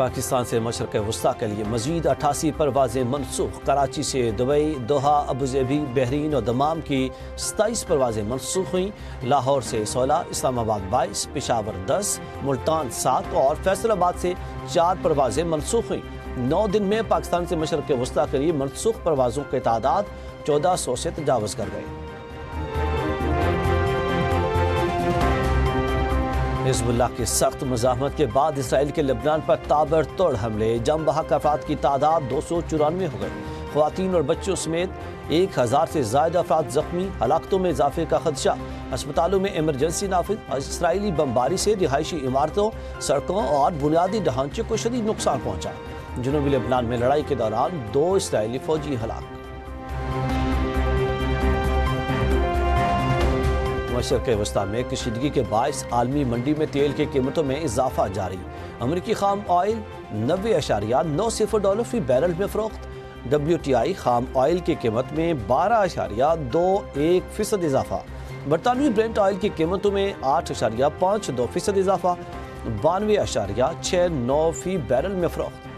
پاکستان سے مشرق وسطیٰ کے لیے مزید 88 پروازیں منسوخ۔ کراچی سے دبئی، دوحہ، ابوظہبی، بحرین اور دمام کی 27 پروازیں منسوخ ہوئیں۔ لاہور سے 16، اسلام آباد 22، پشاور 10، ملتان 7 اور فیصل آباد سے 4 پروازیں منسوخ ہوئیں۔ 9 دن میں پاکستان سے مشرق وسطیٰ کے لیے منسوخ پروازوں کی تعداد 1400 سے تجاوز کر گئی۔ حزب اللہ کی سخت مزاحمت کے بعد اسرائیل کے لبنان پر تابڑتوڑ حملے، جم بحق افراد کی تعداد 294 ہو گئی۔ خواتین اور بچوں سمیت 1000 سے زائد افراد زخمی، ہلاکتوں میں اضافے کا خدشہ۔ ہسپتالوں میں ایمرجنسی نافذ۔ اسرائیلی بمباری سے رہائشی عمارتوں، سڑکوں اور بنیادی ڈھانچے کو شدید نقصان پہنچا۔ جنوبی لبنان میں لڑائی کے دوران 2 اسرائیلی فوجی ہلاک۔ مشرق وسطیٰ میں کشیدگی کے باعث عالمی منڈی میں تیل کی قیمتوں میں اضافہ جاری۔ امریکی خام آئل $90.90 فی بیرل میں فروخت۔ WTI خام آئل کی قیمت میں 12.21% اضافہ۔ برطانوی برنٹ آئل کی قیمتوں میں 8.52% اضافہ، 92.69 فی بیرل میں فروخت۔